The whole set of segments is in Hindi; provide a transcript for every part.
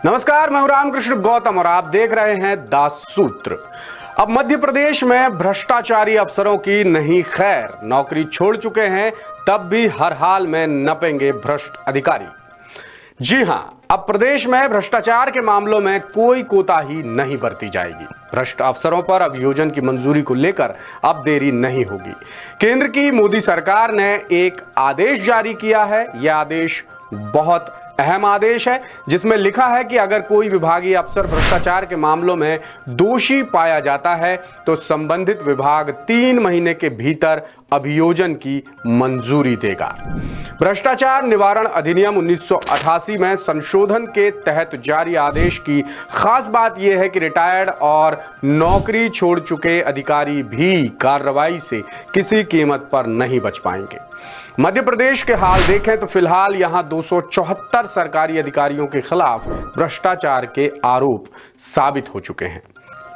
नमस्कार, मैं हूं रामकृष्ण गौतम और आप देख रहे हैं दास सूत्र। अब मध्य प्रदेश में भ्रष्टाचारी अफसरों की नहीं खैर, नौकरी छोड़ चुके हैं तब भी हर हाल में नपेंगे भ्रष्ट अधिकारी। जी हां, अब प्रदेश में भ्रष्टाचार के मामलों में कोई कोताही नहीं बरती जाएगी। भ्रष्ट अफसरों पर अभियोजन की मंजूरी को लेकर अब देरी नहीं होगी। केंद्र की मोदी सरकार ने एक आदेश जारी किया है। यह आदेश बहुत अहम आदेश है, जिसमें लिखा है कि अगर कोई विभागीय अफसर भ्रष्टाचार के मामलों में दोषी पाया जाता है तो संबंधित विभाग 3 महीने के भीतर अभियोजन की मंजूरी देगा। भ्रष्टाचार निवारण अधिनियम 1988 में संशोधन के तहत जारी आदेश की खास बात यह है कि रिटायर्ड और नौकरी छोड़ चुके अधिकारी भी कार्रवाई से किसी कीमत पर नहीं बच पाएंगे। मध्य प्रदेश के हाल देखें तो फिलहाल यहां 274 सरकारी अधिकारियों के खिलाफ भ्रष्टाचार के आरोप साबित हो चुके हैं,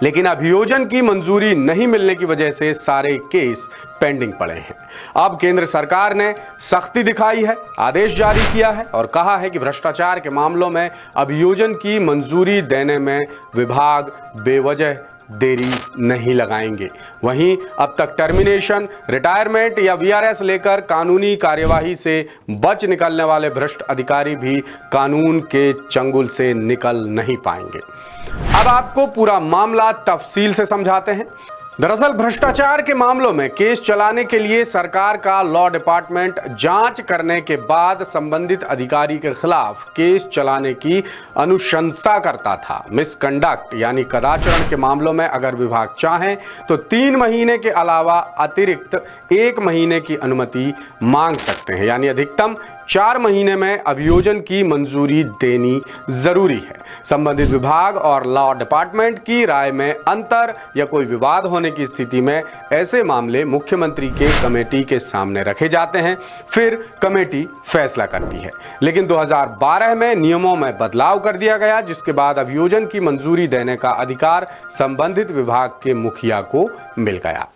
लेकिन अभियोजन की मंजूरी नहीं मिलने की वजह से सारे केस पेंडिंग पड़े हैं। अब केंद्र सरकार ने सख्ती दिखाई है, आदेश जारी किया है और कहा है कि भ्रष्टाचार के मामलों में अभियोजन की मंजूरी देने में विभाग बेवजह देरी नहीं लगाएंगे। वहीं अब तक टर्मिनेशन, रिटायरमेंट या वीआरएस लेकर कानूनी कार्यवाही से बच निकलने वाले भ्रष्ट अधिकारी भी कानून के चंगुल से निकल नहीं पाएंगे। अब आपको पूरा मामला तफसील से समझाते हैं। दरअसल भ्रष्टाचार के मामलों में केस चलाने के लिए सरकार का लॉ डिपार्टमेंट जांच करने के बाद संबंधित अधिकारी के खिलाफ केस चलाने की अनुशंसा करता था। मिसकंडक्ट यानी कदाचरण के मामलों में अगर विभाग चाहे तो 3 महीने के अलावा अतिरिक्त 1 महीने की अनुमति मांग सकते हैं, यानी अधिकतम 4 महीने में अभियोजन की मंजूरी देनी जरूरी है। संबंधित विभाग और लॉ डिपार्टमेंट की राय में अंतर या कोई विवाद होने की स्थिति में ऐसे मामले मुख्यमंत्री के कमेटी के सामने रखे जाते हैं, फिर कमेटी फैसला करती है। लेकिन 2012 में नियमों में बदलाव कर दिया गया, जिसके बाद अभियोजन की मंजूरी देने का अधिकार संबंधित विभाग के मुखिया को मिल गया।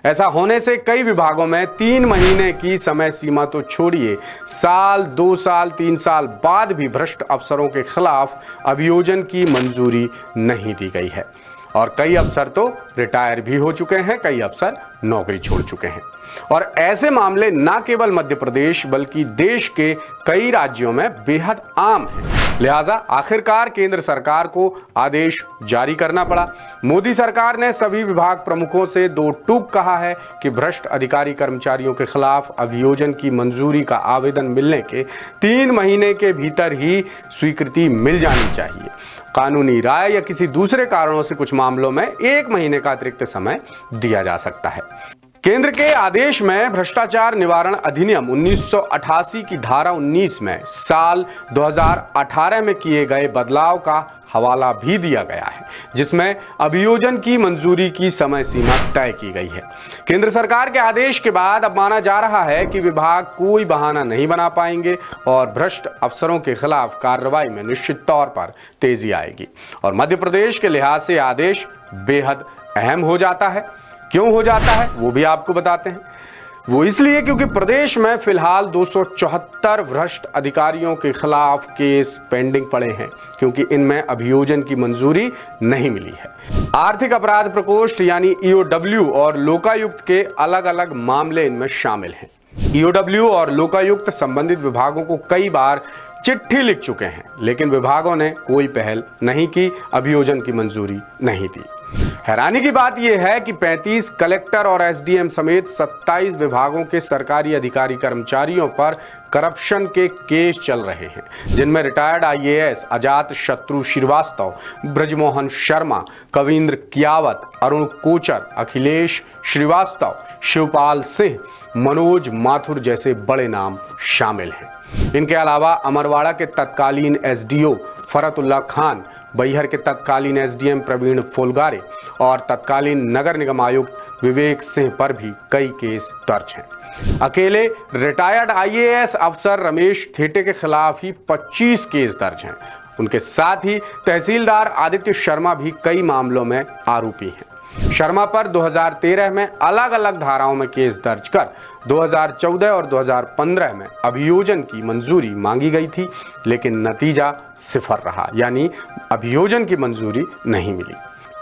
ऐसा होने से कई विभागों में 3 महीने की समय सीमा तो छोड़िए, साल, 2 साल, 3 साल बाद भी भ्रष्ट अफसरों के खिलाफ अभियोजन की मंजूरी नहीं दी गई है। और कई अफसर तो रिटायर भी हो चुके हैं, कई अफसर नौकरी छोड़ चुके हैं। और ऐसे मामले न केवल मध्य प्रदेश बल्कि देश के कई राज्यों में बेहद आम हैं। लिहाजा आखिरकार केंद्र सरकार को आदेश जारी करना पड़ा। मोदी सरकार ने सभी विभाग प्रमुखों से 2 टूक कहा है कि भ्रष्ट अधिकारी कर्मचारियों के खिलाफ अभियोजन की मंजूरी का आवेदन मिलने के 3 महीने के भीतर ही स्वीकृति मिल जानी चाहिए। कानूनी राय या किसी दूसरे कारणों से कुछ मामलों में 1 महीने का अतिरिक्त समय दिया जा सकता है। केंद्र के आदेश में भ्रष्टाचार निवारण अधिनियम 1988 की धारा 19 में साल 2018 में किए गए बदलाव का हवाला भी दिया गया है, जिसमें अभियोजन की मंजूरी की समय सीमा तय की गई है। केंद्र सरकार के आदेश के बाद अब माना जा रहा है कि विभाग कोई बहाना नहीं बना पाएंगे और भ्रष्ट अफसरों के खिलाफ कार्रवाई में निश्चित तौर पर तेजी आएगी। और मध्य प्रदेश के लिहाज से आदेश बेहद अहम हो जाता है। क्यों हो जाता है वो भी आपको बताते हैं। वो इसलिए क्योंकि प्रदेश में फिलहाल 274 भ्रष्ट अधिकारियों के खिलाफ केस पेंडिंग पड़े हैं, क्योंकि इनमें अभियोजन की मंजूरी नहीं मिली है। आर्थिक अपराध प्रकोष्ठ यानी ईओडब्ल्यू और लोकायुक्त के अलग अलग मामले इनमें शामिल हैं। ईओडब्ल्यू और लोकायुक्त संबंधित विभागों को कई बार चिट्ठी लिख चुके हैं, लेकिन विभागों ने कोई पहल नहीं की, अभियोजन की मंजूरी नहीं दी। हैरानी की बात यह है कि 35 कलेक्टर और एसडीएम समेत 27 विभागों के सरकारी अधिकारी कर्मचारियों पर करप्शन के केस चल रहे हैं, जिनमें रिटायर्ड आईएएस अजात शत्रु श्रीवास्तव, ब्रजमोहन शर्मा, कविंद्र कियावत, अरुण कोचर, अखिलेश श्रीवास्तव, शिवपाल सिंह, मनोज माथुर जैसे बड़े नाम शामिल हैं। इनके अलावा अमरवाड़ा के तत्कालीन एसडीओ फरतुल्ला खान, बैहर के तत्कालीन एसडीएम प्रवीण फोलगारे और तत्कालीन नगर निगम आयुक्त विवेक सिंह पर भी कई केस दर्ज हैं। अकेले रिटायर्ड आईएएस अफसर रमेश थेटे के खिलाफ ही 25 केस दर्ज हैं। उनके साथ ही तहसीलदार आदित्य शर्मा भी कई मामलों में आरोपी हैं। शर्मा पर 2013 में अलग अलग धाराओं में केस दर्ज कर 2014 और 2015 में अभियोजन की मंजूरी मांगी गई थी, लेकिन नतीजा सिफर रहा, यानी अभियोजन की मंजूरी नहीं मिली।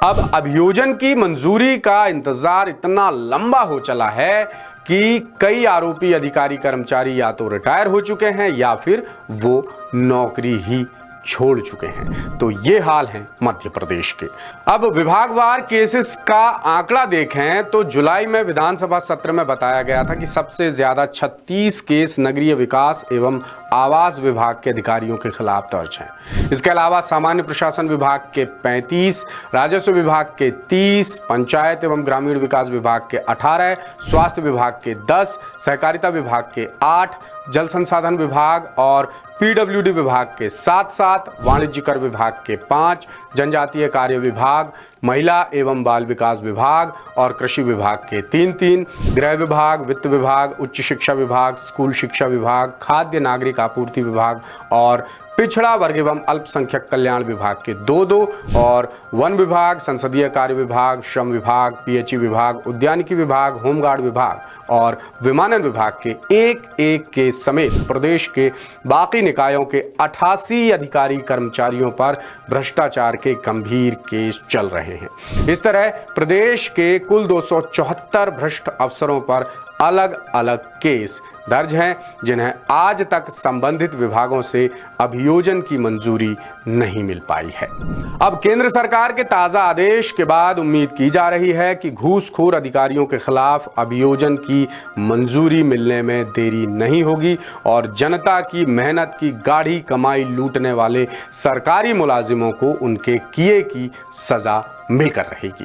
अब अभियोजन की मंजूरी का इंतजार इतना लंबा हो चला है कि कई आरोपी अधिकारी कर्मचारी या तो रिटायर हो चुके हैं या फिर वो नौकरी ही छोड़ चुके हैं। तो ये हाल है मध्य प्रदेश के। अब विभागवार केसेस का आंकड़ा देखें तो जुलाई में विधानसभा सत्र में बताया गया था कि सबसे ज्यादा 36 केस नगरीय विकास एवं आवास विभाग के अधिकारियों के खिलाफ दर्ज हैं। इसके अलावा सामान्य प्रशासन विभाग के 35, राजस्व विभाग के 30, पंचायत एवं ग्रामीण विकास विभाग के 18, स्वास्थ्य विभाग के 10, सहकारिता विभाग के 8, जल संसाधन विभाग और पीडब्ल्यूडी विभाग के 7, वाणिज्य कर विभाग के 5, जनजातीय कार्य विभाग, महिला एवं बाल विकास विभाग और कृषि विभाग के 3, गृह विभाग, वित्त विभाग, उच्च शिक्षा विभाग, स्कूल शिक्षा विभाग, खाद्य नागरिक आपूर्ति विभाग और पिछड़ा वर्ग एवं अल्पसंख्यक कल्याण विभाग के 2 और वन विभाग, संसदीय कार्य विभाग, श्रम विभाग, पीएचई विभाग, उद्यानिकी विभाग, होमगार्ड विभाग और विमानन विभाग के 1 केस समेत प्रदेश के बाकी निकायों के 88 अधिकारी कर्मचारियों पर भ्रष्टाचार के गंभीर केस चल रहे हैं। इस तरह प्रदेश के कुल 274 भ्रष्ट अफसरों पर अलग अलग केस दर्ज हैं, जिन्हें आज तक संबंधित विभागों से अभियोजन की मंजूरी नहीं मिल पाई है। अब केंद्र सरकार के ताजा आदेश के बाद उम्मीद की जा रही है कि घूसखोर अधिकारियों के खिलाफ अभियोजन की मंजूरी मिलने में देरी नहीं होगी और जनता की मेहनत की गाढ़ी कमाई लूटने वाले सरकारी मुलाजिमों को उनके किए की सजा मिलकर रहेगी।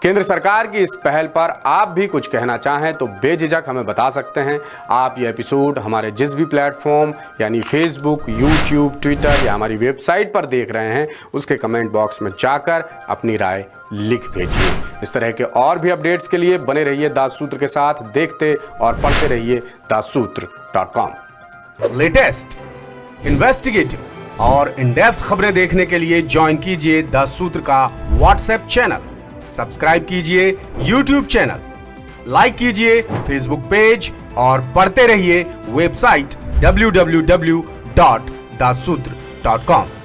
केंद्र सरकार की इस पहल पर आप भी कुछ कहना चाहें तो बेझिझक हमें बता सकते हैं। आप ये एपिसोड हमारे जिस भी प्लेटफॉर्म यानी फेसबुक, यूट्यूब, ट्विटर या हमारी वेबसाइट पर देख रहे हैं, उसके कमेंट बॉक्स में जाकर अपनी राय लिख भेजिए। इस तरह के और भी अपडेट्स के लिए बने रहिए दासूत्र के साथ, देखते और पढ़ते रहिए दासूत्र.com। लेटेस्ट, इन्वेस्टिगेटिव और इन डेप्थ खबरें देखने के लिए ज्वाइन कीजिए दासूत्र का व्हाट्सएप चैनल, सब्सक्राइब कीजिए यूट्यूब चैनल, लाइक कीजिए फेसबुक पेज और पढ़ते रहिए वेबसाइट www.dasutra.com।